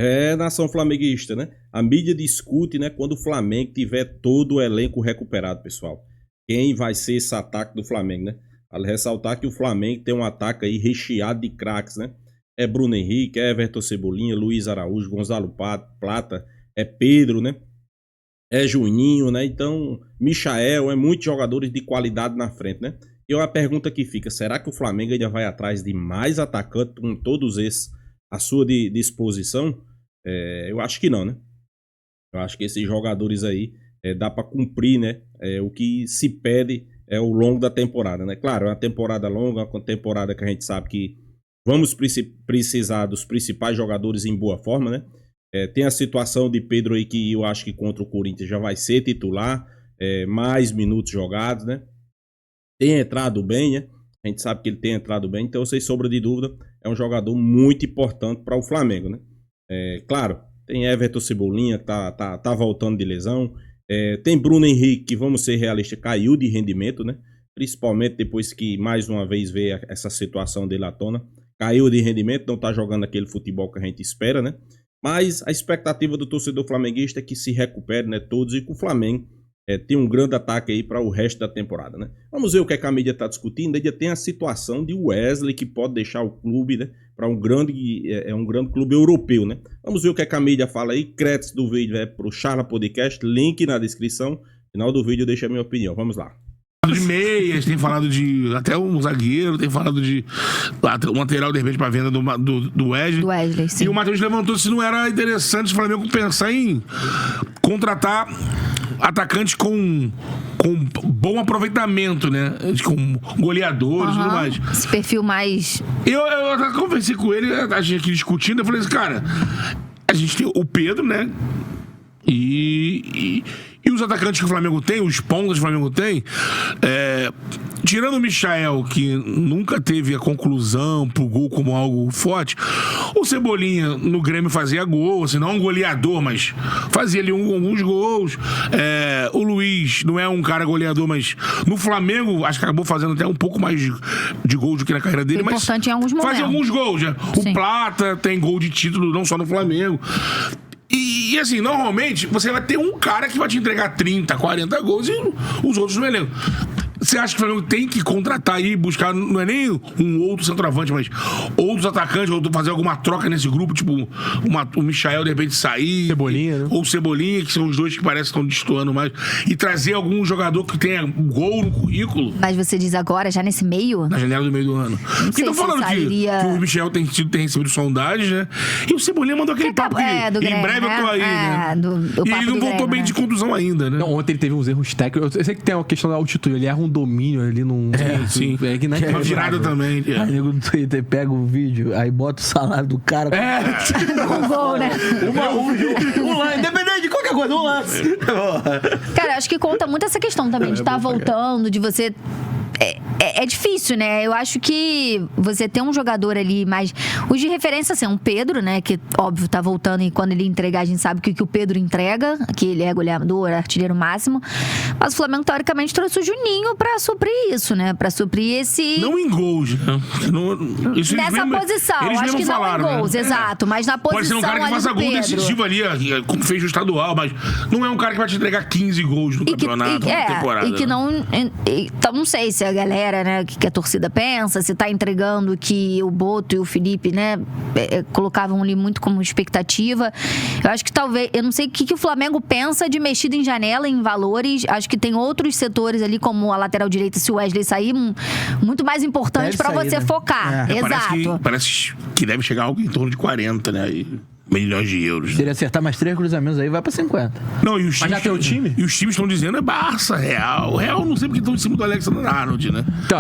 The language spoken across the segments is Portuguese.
É, nação flamenguista, né? A mídia discute, né, quando o Flamengo tiver todo o elenco recuperado, pessoal. Quem vai ser esse ataque do Flamengo, né? Vale ressaltar que o Flamengo tem um ataque aí recheado de craques, né? É Bruno Henrique, é Everton Cebolinha, Luiz Araújo, Gonzalo Plata, é Pedro, né? É Juninho, né? Então, Michael, muitos jogadores de qualidade na frente, né? E uma pergunta que fica, será que o Flamengo ainda vai atrás de mais atacantes com todos esses à sua disposição? Eu acho que não, né? Eu acho que esses jogadores aí dá para cumprir, né? O que se pede ao longo da temporada, né? Claro, é uma temporada longa, uma temporada que a gente sabe que vamos precisar dos principais jogadores em boa forma, né? Tem a situação de Pedro aí que eu acho que contra o Corinthians já vai ser titular, mais minutos jogados, né? Tem entrado bem, né? A gente sabe que ele tem entrado bem, então sem sombra de dúvida é um jogador muito importante para o Flamengo, né? Claro, tem Everton Cebolinha que tá voltando de lesão, tem Bruno Henrique que, vamos ser realistas, caiu de rendimento, né? Principalmente depois que mais uma vez veio essa situação dele à tona, caiu de rendimento, não tá jogando aquele futebol que a gente espera, né? Mas a expectativa do torcedor flamenguista é que se recupere, né, todos, e que o Flamengo tem um grande ataque aí para o resto da temporada, né? Vamos ver o que a mídia está discutindo. Ainda tem a situação de Wesley, que pode deixar o clube, né, para um grande clube europeu, né? Vamos ver o que a mídia fala aí. Créditos do vídeo para o Charla Podcast, link na descrição. Final do vídeo deixa a minha opinião. Vamos lá. De meias, tem falado de até um zagueiro, tem falado de um lateral de repente para venda do Wesley. Do Wesley, sim. E o Matheus levantou se não era interessante o Flamengo pensar em contratar atacantes com bom aproveitamento, né? Com goleadores e tudo mais. Esse perfil mais... Eu até conversei com ele, a gente aqui discutindo, eu falei assim, cara, a gente tem o Pedro, né? E os atacantes que o Flamengo tem, os pontas que o Flamengo tem, tirando o Michael, que nunca teve a conclusão pro gol como algo forte, o Cebolinha no Grêmio fazia gol, assim, não um goleador, mas fazia ali alguns gols. O Luiz não é um cara goleador, mas no Flamengo acho que acabou fazendo até um pouco mais de gols do que na carreira dele, mas importante em alguns momentos. fazia alguns gols, né? O Plata tem gol de título não só no Flamengo. E assim, normalmente você vai ter um cara que vai te entregar 30, 40 gols e os outros no elenco. Você acha que o Flamengo tem que contratar aí, buscar, não é nem um outro centroavante, mas outros atacantes, ou fazer alguma troca nesse grupo, tipo o Michael de repente sair, Cebolinha, né? Ou Cebolinha, que são os dois que parecem que estão destoando mais, e trazer algum jogador que tenha gol no currículo. Mas você diz agora, já nesse meio? Na janela do meio do ano. Porque estão falando que o Michael tem recebido sondagens, né? E o Cebolinha mandou aquele papo que em breve eu tô aí, né? E ele não voltou bem de contusão ainda, né? Não, ontem ele teve uns erros técnicos. Eu sei que tem uma questão da altitude, ele erra um domínio ali num... sim. Que não é uma virada também. Aí nego do Twitter pega o vídeo, aí bota o salário do cara. Um gol, né? Um lance, independente de qualquer coisa, um lance. Cara, acho que conta muito essa questão também de estar voltando, de você... É difícil, né? Eu acho que você tem um jogador ali mais... Os de referência, assim, um Pedro, né? Que, óbvio, tá voltando e quando ele entregar, a gente sabe que o Pedro entrega, que ele é goleador, artilheiro máximo. Mas o Flamengo, teoricamente, trouxe o Juninho pra suprir isso, né? Pra suprir esse... Não em gols, né? Nessa posição. Eles acho que falaram, não em gols, né? exato. Mas na posição pode ser um cara que faça gol decisivo ali, como fez o estadual, mas não é um cara que vai te entregar 15 gols no campeonato, na temporada. E que não... Então, não sei se a galera, né, que a torcida pensa, se tá entregando que o Boto e o Felipe, né, colocavam ali muito como expectativa. Eu acho que talvez, eu não sei o que o Flamengo pensa de mexida em janela, em valores. Acho que tem outros setores ali, como a lateral direita, se o Wesley sair, muito mais importante pra você focar. Exato. Parece que deve chegar algo em torno de 40, né? Milhões de euros. Se ele acertar mais 3 cruzamentos aí, vai pra 50. Não, e os Mas já tem o time? E os times estão dizendo Barça, Real. Real não sei porque estão em cima do Alexander Arnold, né? Então,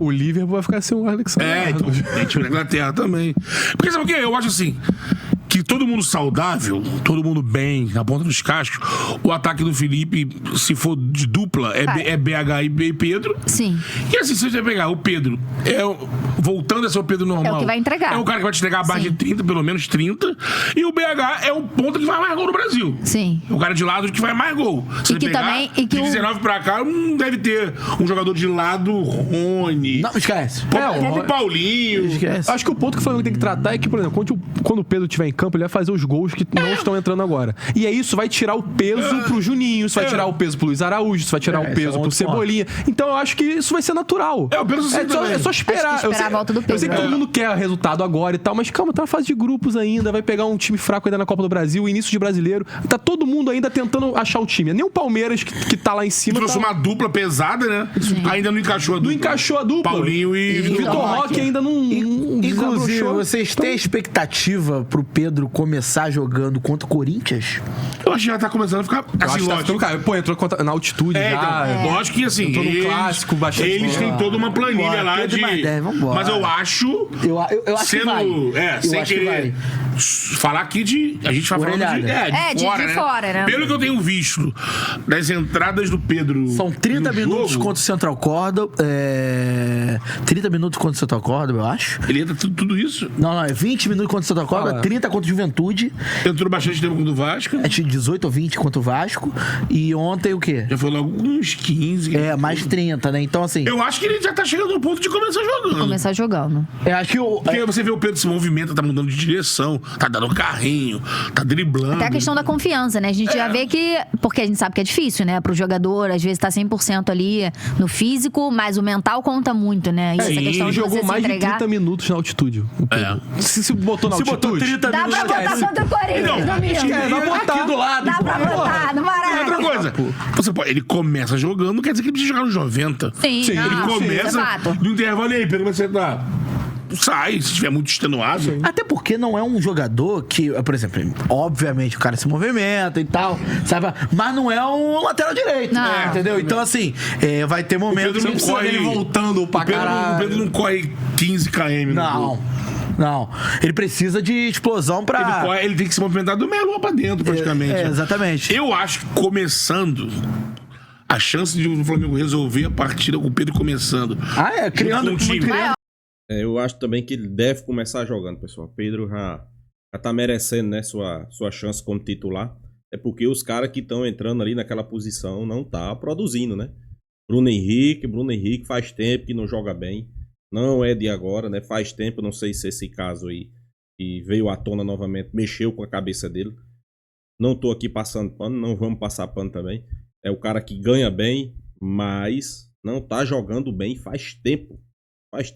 o Liverpool vai ficar sem o Alexander Arnold. Então, tem time na Inglaterra também. Porque sabe o que? Eu acho assim, que todo mundo saudável, todo mundo bem, na ponta dos cascos, o ataque do Felipe, se for de dupla, é BH e Pedro. Sim. E assim, se você pegar o Pedro, voltando a ser o Pedro normal, é o que vai entregar. É o cara que vai te entregar abaixo de 30, pelo menos 30. E o BH é o ponto que vai mais gol no Brasil. Sim. O cara de lado que vai mais gol. Se e que pegar, também... E que de 19 pra cá, não deve ter um jogador de lado, Rony. Não, esquece. O próprio Paulinho. Esquece. Acho que o ponto que o Flamengo tem que tratar é que, por exemplo, quando o Pedro estiver em campo, campo, ele vai fazer os gols que não estão entrando agora. E aí isso vai tirar o peso pro Juninho, isso vai tirar o peso pro Luiz Araújo, isso vai tirar o peso pro Cebolinha. Então eu acho que isso vai ser natural. Eu penso assim também. É só esperar. Acho que esperar a volta do Pedro. Eu sei que todo mundo quer resultado agora e tal, mas calma, tá na fase de grupos ainda, vai pegar um time fraco ainda na Copa do Brasil, início de brasileiro. Tá todo mundo ainda tentando achar o time. Nem o Palmeiras, que tá lá em cima. Trouxe uma dupla pesada, né? Ainda não encaixou a dupla. Não encaixou a dupla. Paulinho e Vitor Roque ainda não. Inclusive, desabrochou. vocês têm expectativa pro Pedro começar jogando contra o Corinthians? Eu acho que já tá começando a ficar Eu acho assim, que tá lógico. ficando, cara. Pô, entrou na altitude já. Então, lógico que assim, Entrou no eles, clássico, bastante eles têm toda uma planilha Vambora, lá Pedro de... e mais 10, vambora. Mas eu acho... Eu acho que sendo, vai. Eu sem acho que querer falar aqui de... A gente vai falando Orelhada. de fora, né? Pelo que eu tenho visto das entradas do Pedro São 30 no minutos jogo, contra o Central Córdoba. 30 minutos contra o Central Córdoba, eu acho. ele entra tudo isso. Não, é 20 minutos contra o Central Córdoba, 30 contra o Juventude. Entrou bastante tempo contra o Vasco. É de 18 ou 20 contra o Vasco. E ontem o quê? Já foi logo uns 15. Mais 30, né? Então, assim, Eu acho que ele já tá chegando no ponto de começar jogando. Começar jogando. eu acho que Porque você vê o Pedro se movimenta, tá mudando de direção, tá dando carrinho, tá driblando. Até a questão da confiança, né? A gente já vê que... Porque a gente sabe que é difícil, né? Pro jogador, às vezes tá 100% ali no físico, mas o mental conta muito, né? E essa Sim, questão Ele de você jogou se mais de entregar... 30 minutos na altitude. O Pedro. Se botou na se altitude. botou 30 Dá minutos. pra botar esquece. contra o Corinthians, domingo. Esquece, vai botar. Aqui do lado. Dá pra botar no E Maracanã. outra coisa, você pode, ele começa jogando, não quer dizer que ele precisa jogar nos 90. Sim, Sim, não, Ele começa exato. no intervalo, e aí, Pedro, como você tá? Sai, se estiver muito extenuado. Até porque não é um jogador que, por exemplo, obviamente o cara se movimenta e tal, sabe? Mas não é um lateral direito, Não. né? Entendeu? Então, assim, vai ter momentos Pedro não que corre Ele voltando pra caralho. O Pedro não corre 15 km. Não. Ele precisa de explosão pra. Ele tem que se movimentar do meio lua pra dentro, praticamente. Exatamente. Eu acho que começando, a chance de o Flamengo resolver a partida com o Pedro começando. Criando com o time. Eu acho também que ele deve começar jogando, pessoal. Pedro já tá merecendo, né, sua chance como titular. É porque os caras que estão entrando ali naquela posição não tá produzindo, né? Bruno Henrique faz tempo que não joga bem. Não é de agora, né? Faz tempo, não sei se esse caso aí que veio à tona novamente mexeu com a cabeça dele. Não tô aqui passando pano, não vamos passar pano também. É o cara que ganha bem, mas não tá jogando bem faz tempo.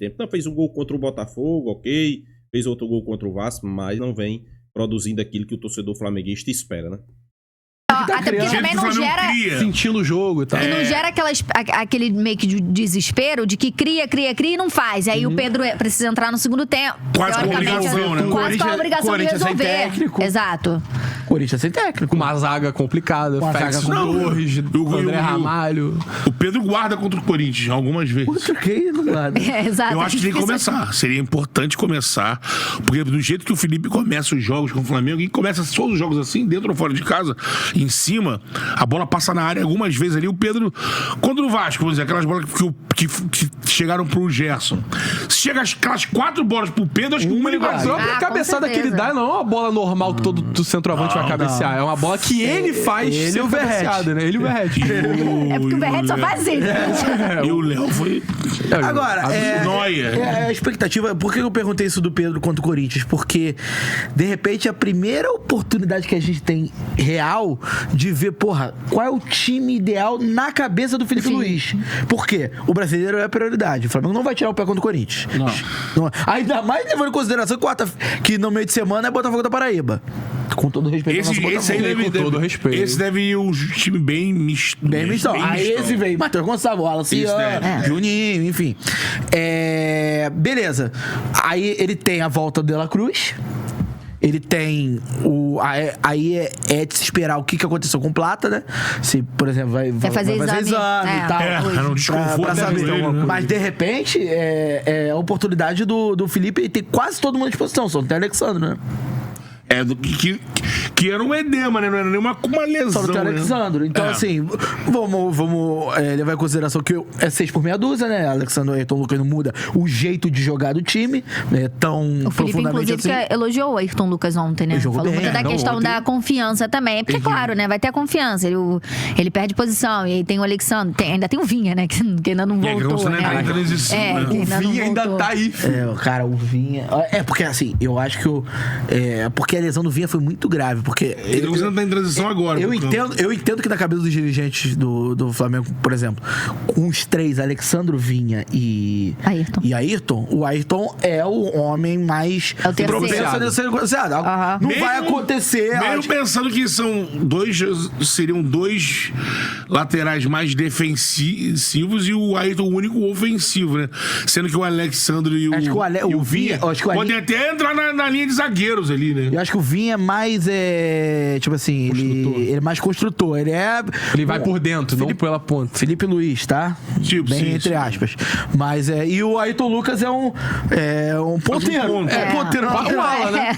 Então fez um gol contra o Botafogo, ok. Fez outro gol contra o Vasco, mas não vem produzindo aquilo que o torcedor flamenguista espera, né? Até porque também não gera... Sentindo o jogo e tal. E não gera aquele meio que de desespero de que cria e não faz. Aí o Pedro precisa entrar no segundo tempo. Quase com a teoricamente, obrigação, né? Quase com a obrigação de Corinthians sem resolver. técnico. Exato. Corinthians sem técnico. Com uma zaga complicada. Com uma Félix zaga Torres, André Ramalho. O Pedro guarda contra o Corinthians algumas vezes. Puta que do lado. Exato. Eu acho que tem que começar. Seria importante começar. Porque do jeito que o Felipe começa os jogos com o Flamengo, e começa todos os jogos assim, dentro ou fora de casa, em cima, a bola passa na área algumas vezes ali. O Pedro, contra o Vasco, vamos dizer, aquelas bolas que chegaram pro Gerson. Se chega aquelas 4 bolas pro Pedro, acho que uma ele A guarda. própria com cabeçada que ele certeza. dá não é uma bola normal que todo centroavante vai cabecear. É uma bola que ele faz Ele ser e o Verratti. cabeceada, né? Ele e o Verratti. É porque o Verratti só faz assim. E o Léo foi... Agora, Noia. a expectativa. Por que eu perguntei isso do Pedro contra o Corinthians? Porque, de repente, a primeira oportunidade que a gente tem real de ver, porra, qual é o time ideal na cabeça do Felipe Luiz. Por quê? O brasileiro é a prioridade. O Flamengo não vai tirar o pé contra o Corinthians. Não. Ainda mais levando em consideração que no meio de semana é Botafogo da Paraíba. Com todo respeito ao nosso Esse aí Botafogo. deve, Com todo respeito. Esse deve ir um time bem misto. Bem mistão. Aí esse veio Matheus Gonçalves, Wallace, Isso, Juninho, enfim. Beleza. Aí ele tem a volta do De La Cruz. Ele tem aí é de se esperar o que aconteceu com o Plata, né? Se, por exemplo, vai fazer exame e tal. Era um desconforto. Pra saber. Né? Mas, de repente, é a oportunidade do Felipe ter quase todo mundo à disposição. Só não tem Alexandre, né? Que era um edema, né? Não era nem uma lesão. Só não tem Alexandre. Então, assim, vamos levar em consideração que é 6 por meia dúzia, né? Alexandre Ayrton Lucas não muda o jeito de jogar do time, né? Tão O Felipe, profundamente inclusive, assim. que elogiou o Ayrton Lucas ontem, né? Jogou Falou bem. muito da questão ontem. da confiança também. Porque, claro, né? Vai ter a confiança. Ele perde posição. E aí tem o Alexandre. Ainda tem o Vinha, né? Que ainda não voltou, né? Ainda não existiu, né? que O Vinha ainda tá aí, filho. Cara, o Vinha... porque assim, eu acho que porque lesão do Vinha foi muito grave, porque... Ele não tá em transição agora. Eu pro campo. entendo que na cabeça dos dirigentes do Flamengo, por exemplo, com os três, Alexandro, Vinha e Ayrton, o Ayrton é o homem mais É o terceiro. propenso a ser negociado. Não vai acontecer. Mesmo pensando que seriam dois laterais mais defensivos e o Ayrton o único ofensivo, né? Sendo que o Alexandro e Acho que o Vinha acho que o podem até entrar na linha de zagueiros ali, né? Eu acho que o Vinha é mais, tipo assim, ele é mais construtor. Ele vai por dentro, não pela ponta. Felipe Luiz, tá? Tipo, bem sim, entre sim. aspas. Mas e o Ayrton Lucas é um ponteiro. ponto. Ponteiro. Um ala, né?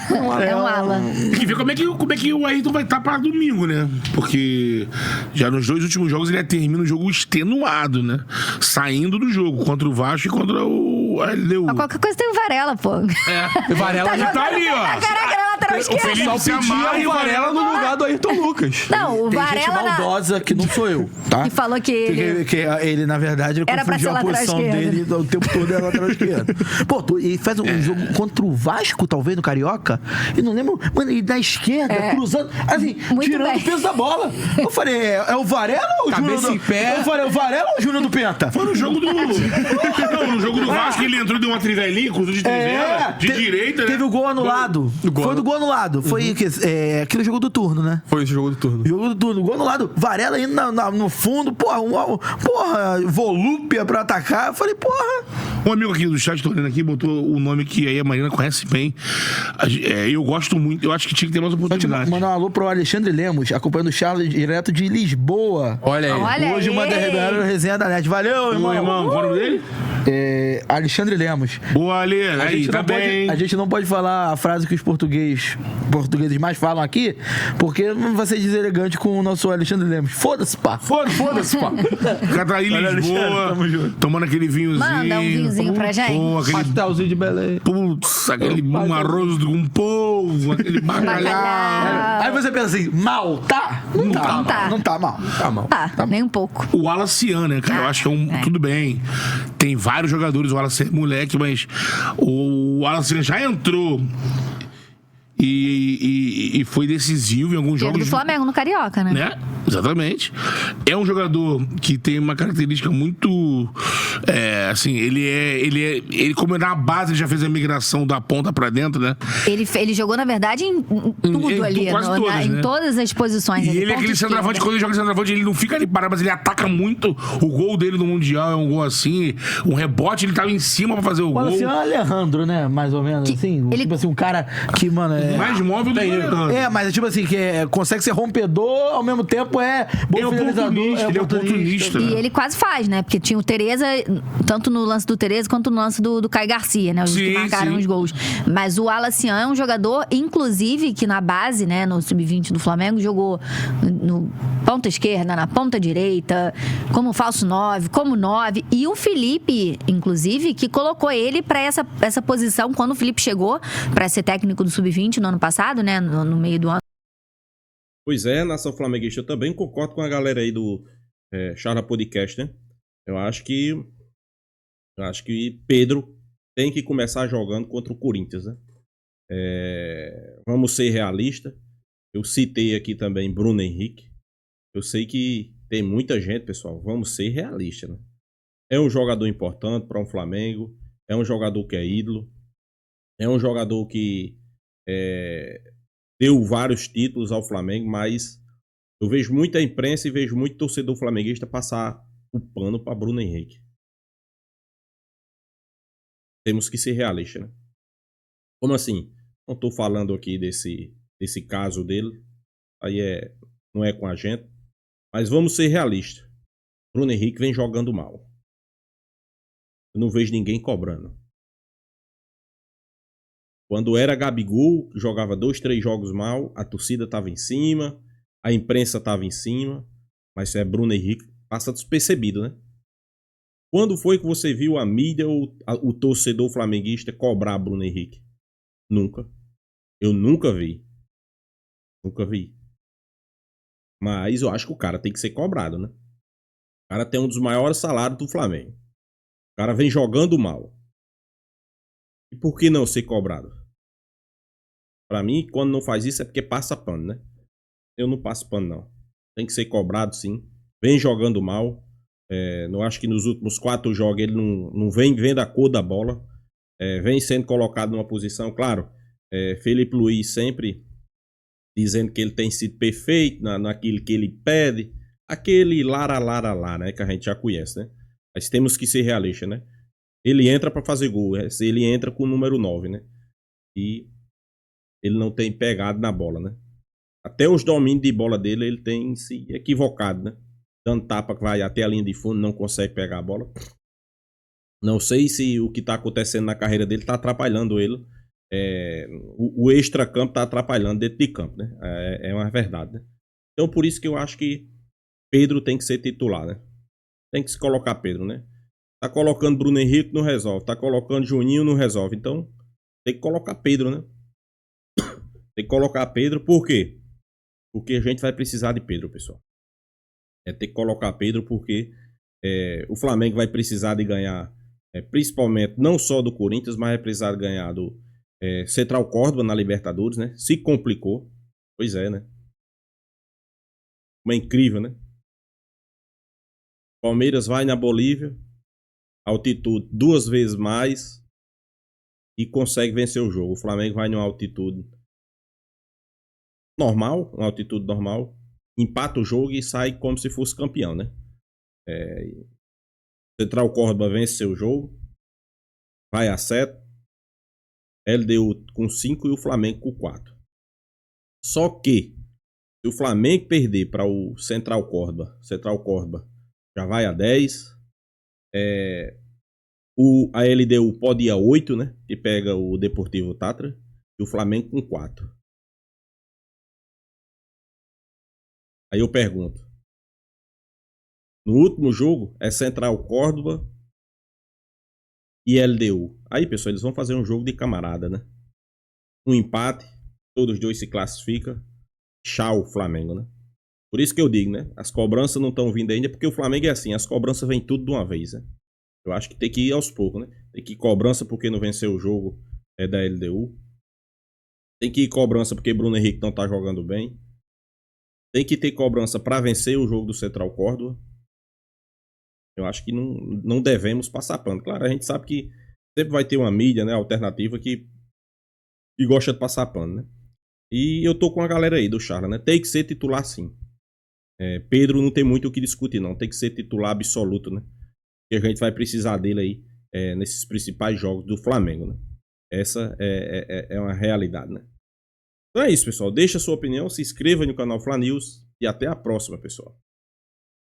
É um ala. Tem que ver como é que o Ayrton vai estar para domingo, né? Porque já nos 2 últimos jogos ele termina o jogo extenuado, né? Saindo do jogo contra o Vasco e contra o LDU. Mas qualquer coisa tem o Varela, pô. O Varela já Tá ali, ó. Caraca, ele é lateral O esquerdo. Felipe só se amarra pedia e o Varela no lugar do Ayrton Lucas. Não, o Tem gente Varela maldosa que não sou eu, tá? E falou que ele... Que ele, na verdade, ele Era pra confundiu ser a lateral posição esquerdo. dele o tempo todo é lateral esquerdo. Pô, ele faz um jogo contra o Vasco, talvez, no Carioca, e não lembro, mano, ele da esquerda, cruzando, assim, Muito tirando bem. o peso da bola. Eu falei, é o Varela ou o Júnior Cabeça do... em pé. Eu falei, o Varela ou o Júnior do Penta? Foi no jogo do... Não, no jogo do Vasco ele entrou e deu uma trivelinha, cruzou de trivela, de direita, né? Teve o gol anulado. Foi do gol anulado. Foi aquele jogo do turno, né? Foi esse jogo do turno. Jogo do turno, gol anulado. Varela indo no fundo, porra, volúpia pra atacar. Eu falei, porra. Um amigo aqui do chat, tô olhando aqui, botou o nome que aí a Marina conhece bem. Eu gosto muito, eu acho que tinha que ter mais oportunidade. Mandar um alô pro Alexandre Lemos, acompanhando o Charles direto de Lisboa. Olha aí. Olha Hoje aí. uma da resenha da net. Valeu, irmão. Ô, irmão, qual é o nome dele? Alexandre Lemos. Boa, Ale. A Aí, gente, tá não bem. a gente não pode falar a frase que os portugueses mais falam aqui, porque não vai ser deselegante com o nosso Alexandre Lemos. Foda-se, pá. Foda-se, pá. O cara tá aí em Olha, Lisboa, Alexandre, tamo junto. tomando aquele vinhozinho. Manda um vinhozinho pra gente. Pô, aquele... Pastelzinho de Belém. Putz, aquele arroz com polvo, aquele bacalhau. Aí você pensa assim, mal, tá? Não tá. Não tá. Não tá mal. Tá mal. Ah, nem um pouco. O Wallacean, né, cara? Eu acho que tudo bem. Tem vários jogadores, o Wallacean é moleque, mas o Wallacean já entrou e foi decisivo em alguns Ele jogos. do Flamengo no Carioca, né? Né? Exatamente. É um jogador que tem uma característica muito assim, ele como na base ele já fez a migração da ponta pra dentro, né? Ele jogou, na verdade, em tudo ali. quase todas, em né? todas as posições. E ali, ele é ponta aquele centroavante, esquerda. quando ele joga centroavante, ele não fica ali parado, mas ele ataca muito. O gol dele no Mundial é um gol assim, um rebote, ele tava em cima pra fazer o O gol. Alexandre Alejandro, né? Mais ou menos, assim. ele- Tipo assim, um cara que, mano, Mais móvel do que o Alejandro. mas é tipo assim, que consegue ser rompedor, ao mesmo tempo bom Ele é finalizador, oportunista, ele é oportunista. E ele quase faz, né? Porque tinha o Tereza, tanto no lance do Tereza quanto no lance do Caio Garcia, né? Os que Sim, marcaram sim. os gols. Mas o Wallacean é um jogador, inclusive, que na base, né, no Sub-20 do Flamengo, jogou no ponta esquerda, na ponta direita, como falso 9, como 9. E o Felipe, inclusive, que colocou ele pra essa posição quando o Felipe chegou pra ser técnico do Sub-20 no ano passado, né? No meio do ano. Pois é, nação flamenguista, eu também concordo com a galera aí do Charla Podcast, né? Eu acho que Pedro tem que começar jogando contra o Corinthians, né? Vamos ser realistas. Eu citei aqui também Bruno Henrique. Eu sei que tem muita gente, pessoal. Vamos ser realistas, né? É um jogador importante para um Flamengo. É um jogador que é ídolo. É um jogador que deu vários títulos ao Flamengo, mas eu vejo muita imprensa e vejo muito torcedor flamenguista passar o pano para Bruno Henrique. Temos que ser realistas, né? Como assim? Não estou falando aqui desse caso dele. Aí não é com a gente. Mas vamos ser realistas. Bruno Henrique vem jogando mal. Eu não vejo ninguém cobrando. Quando era Gabigol, jogava 2, 3 jogos mal, a torcida estava em cima, a imprensa estava em cima, mas Bruno Henrique passa despercebido, né? Quando foi que você viu a mídia ou o torcedor flamenguista cobrar Bruno Henrique? Nunca. Eu nunca vi. Nunca vi. Mas eu acho que o cara tem que ser cobrado, né? O cara tem um dos maiores salários do Flamengo. O cara vem jogando mal. E por que não ser cobrado? Pra mim, quando não faz isso é porque passa pano, né? Eu não passo pano, não. Tem que ser cobrado, sim. Vem jogando mal. Não acho que nos últimos 4 jogos ele não vem vendo a cor da bola. Vem sendo colocado numa posição, claro. Felipe Luiz sempre dizendo que ele tem sido perfeito naquilo que ele pede. Aquele lara, né? Que a gente já conhece, né? Mas temos que ser realistas, né? Ele entra pra fazer gol. Ele entra com o número 9, né? E ele não tem pegado na bola, né? Até os domínios de bola dele, ele tem se equivocado, né? Dando tapa que vai até a linha de fundo, não consegue pegar a bola. Não sei se o que tá acontecendo na carreira dele tá atrapalhando ele. O extra-campo tá atrapalhando dentro de campo, né? É uma verdade, né? Então, por isso que eu acho que Pedro tem que ser titular, né? Tem que se colocar Pedro, né? Tá colocando Bruno Henrique, não resolve. Tá colocando Juninho, não resolve. Então, tem que colocar Pedro, né? Tem que colocar Pedro, por quê? Porque a gente vai precisar de Pedro, pessoal. Tem que colocar Pedro porque o Flamengo vai precisar de ganhar, principalmente, não só do Corinthians, mas vai precisar de ganhar do Central Córdoba na Libertadores, né? Se complicou. Pois é, né? Uma incrível, né? Palmeiras vai na Bolívia, altitude 2 vezes mais e consegue vencer o jogo. O Flamengo vai numa altitude normal, uma altitude normal, empata o jogo e sai como se fosse campeão, né? Central Córdoba vence o jogo, vai a 7, LDU com 5 e o Flamengo com 4. Só que, se o Flamengo perder para o Central Córdoba já vai a 10. A LDU pode ir a 8, né? Que pega o Deportivo Tátira. E o Flamengo com 4. Aí eu pergunto. No último jogo é Central Córdoba e LDU. Aí, pessoal, eles vão fazer um jogo de camarada, né? Um empate, todos os dois se classificam. Tchau, Flamengo, né? Por isso que eu digo, né? As cobranças não estão vindo ainda, porque o Flamengo é assim, as cobranças vêm tudo de uma vez, né? Eu acho que tem que ir aos poucos, né? Tem que ir cobrança porque não venceu o jogo da LDU. Tem que ir cobrança porque Bruno Henrique não tá jogando bem. Tem que ter cobrança para vencer o jogo do Central Córdoba. Eu acho que não devemos passar pano. Claro, a gente sabe que sempre vai ter uma mídia, né, alternativa que gosta de passar pano, né? E eu tô com a galera aí do Charla, né? Tem que ser titular sim. Pedro não tem muito o que discutir, não. Tem que ser titular absoluto, né? Que a gente vai precisar dele aí nesses principais jogos do Flamengo, né? Essa é uma realidade, né? Então é isso, pessoal. Deixa a sua opinião, se inscreva no canal Fla News e até a próxima, pessoal.